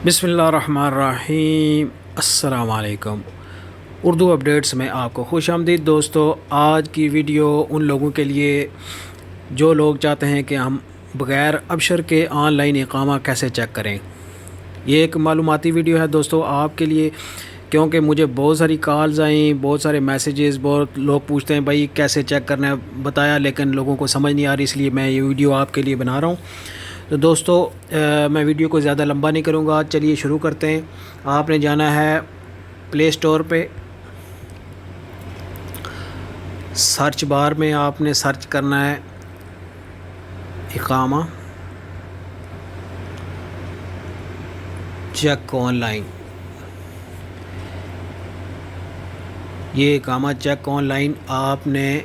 बिस्मिल्लाहिर्रहमानिर्रहीम। अस्सलाम वालेकुम। उर्दू अपडेट्स में आपको खुशामदीद दोस्तों। आज की वीडियो उन लोगों के लिए जो लोग चाहते हैं कि हम बग़ैर अबशर के ऑनलाइन इकामा कैसे चेक करें। ये एक मालूमाती वीडियो है दोस्तों आपके लिए, क्योंकि मुझे बहुत सारी कॉल्स आई, बहुत सारे मैसेजेस, बहुत लोग पूछते हैं भाई कैसे चेक करना है बताया, लेकिन लोगों को समझ नहीं आ रही, इसलिए मैं ये वीडियो आपके लिए बना रहा हूँ। तो दोस्तों मैं वीडियो को ज़्यादा लंबा नहीं करूँगा, चलिए शुरू करते हैं। आपने जाना है प्ले स्टोर पे, सर्च बार में आपने सर्च करना है इकामा चेक ऑनलाइन। ये इकामा चेक ऑनलाइन आपने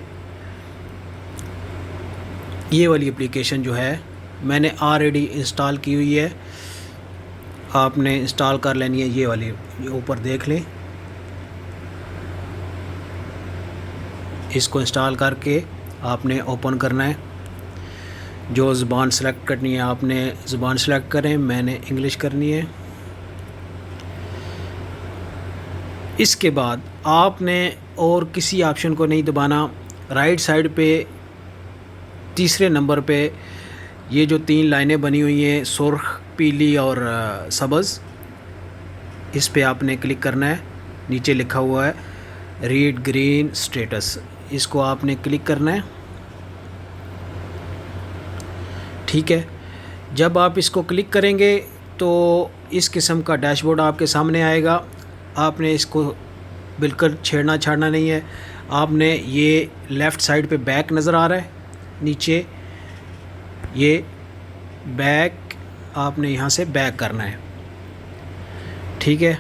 ये वाली एप्लीकेशन जो है मैंने ऑलरेडी इंस्टॉल की हुई है, आपने इंस्टॉल कर लेनी है। ये वाली ऊपर देख लें, इसको इंस्टॉल करके आपने ओपन करना है। जो ज़ुबान सेलेक्ट करनी है आपने ज़ुबान सेलेक्ट करें, मैंने इंग्लिश करनी है। इसके बाद आपने और किसी ऑप्शन को नहीं दबाना। राइट साइड पे तीसरे नंबर पे ये जो 3 लाइनें बनी हुई हैं, सुर्ख, पीली और सब्ज़, इस पे आपने क्लिक करना है। नीचे लिखा हुआ है रीड ग्रीन स्टेटस, इसको आपने क्लिक करना है। ठीक है, जब आप इसको क्लिक करेंगे तो इस किस्म का डैशबोर्ड आपके सामने आएगा। आपने इसको बिल्कुल छेड़ना छाड़ना नहीं है। आपने ये लेफ़्ट साइड पे बैक नज़र आ रहा है, नीचे ये बैक, आपने यहाँ से बैक करना है। ठीक है,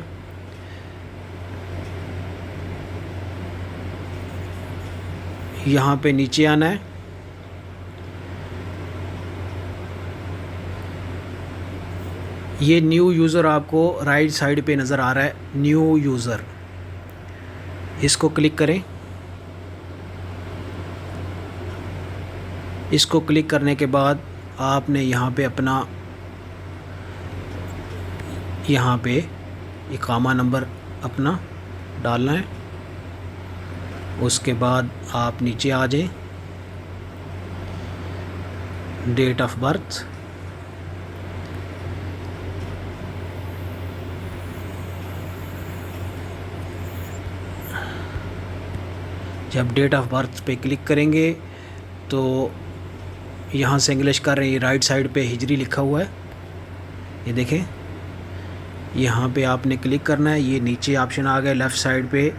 यहाँ पे नीचे आना है। ये न्यू यूज़र आपको राइट साइड पे नज़र आ रहा है, न्यू यूज़र, इसको क्लिक करें। इसको क्लिक करने के बाद आपने यहाँ पे अपना इकामा नंबर अपना डालना है। उसके बाद आप नीचे आ जाएं, डेट ऑफ बर्थ, जब डेट ऑफ बर्थ पे क्लिक करेंगे तो यहाँ से इंग्लिश कर रहे हैं, राइट साइड पे हिजरी लिखा हुआ है, ये देखें। यहाँ पे आपने क्लिक करना है। ये नीचे ऑप्शन आ गए लेफ़्ट साइड पे,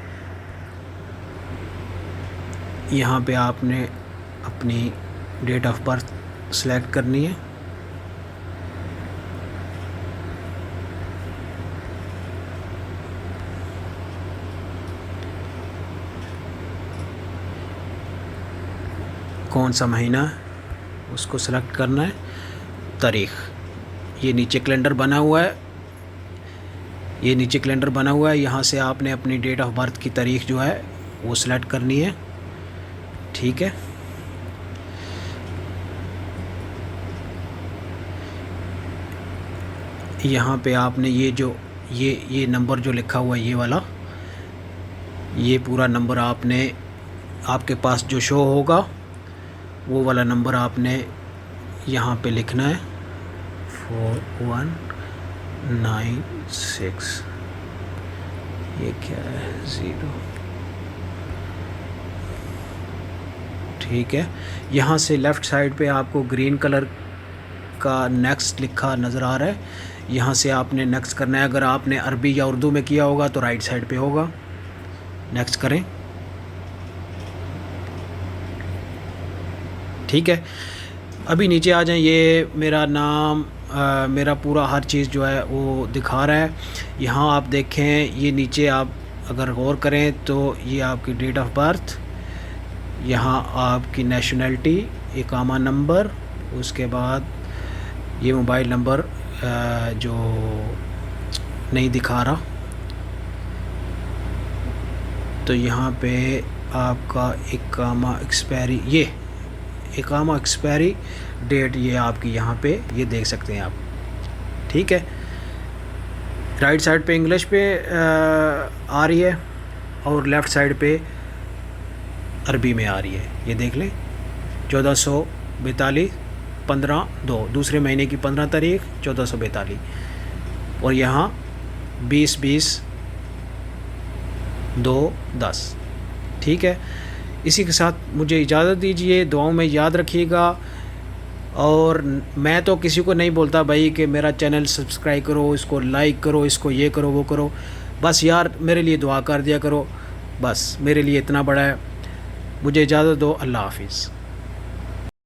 यहाँ पे आपने अपनी डेट ऑफ बर्थ सेलेक्ट करनी है। कौन सा महीना उसको सेलेक्ट करना है। तारीख़, ये नीचे कैलेंडर बना हुआ है, ये नीचे कैलेंडर बना हुआ है। यहाँ से आपने अपनी डेट ऑफ बर्थ की तारीख़ जो है वो सिलेक्ट करनी है। ठीक है, यहाँ पे आपने ये नंबर जो लिखा हुआ है, ये वाला, ये पूरा नंबर आपने, आपके पास जो शो होगा वो वाला नंबर आपने यहाँ पे लिखना है, 4196। ये क्या है, 0। ठीक है, यहाँ से लेफ़्ट साइड पे आपको ग्रीन कलर का नेक्स्ट लिखा नज़र आ रहा है, यहाँ से आपने नेक्स्ट करना है। अगर आपने अरबी या उर्दू में किया होगा तो राइट साइड पे होगा, नेक्स्ट करें। ठीक है, अभी नीचे आ जाएं। ये मेरा नाम, मेरा पूरा हर चीज़ जो है वो दिखा रहा है। यहाँ आप देखें, ये नीचे आप अगर गौर करें तो ये आपकी डेट ऑफ बर्थ, यहाँ आपकी नेशनलिटी, इकामा नंबर, उसके बाद ये मोबाइल नंबर जो नहीं दिखा रहा, तो यहाँ पे आपका इकामा एक्सपायरी, ये इकामा एक्सपायरी, डेट ये आपकी यहाँ पे ये देख सकते हैं आप। ठीक है, राइट साइड पे इंग्लिश पे आ रही है और लेफ़्ट साइड पे अरबी में आ रही है। ये देख लें 1442 15/2 दूसरे महीने की 15 तारीख 1442 और यहाँ 20/20/2/10। ठीक है, इसी के साथ मुझे इजाज़त दीजिए। दुआओं में याद रखिएगा। और मैं तो किसी को नहीं बोलता भाई कि मेरा चैनल सब्सक्राइब करो, इसको लाइक करो, इसको ये करो वो करो। बस यार मेरे लिए दुआ कर दिया करो, बस मेरे लिए इतना बड़ा है। मुझे इजाज़त दो। अल्लाह हाफिज़।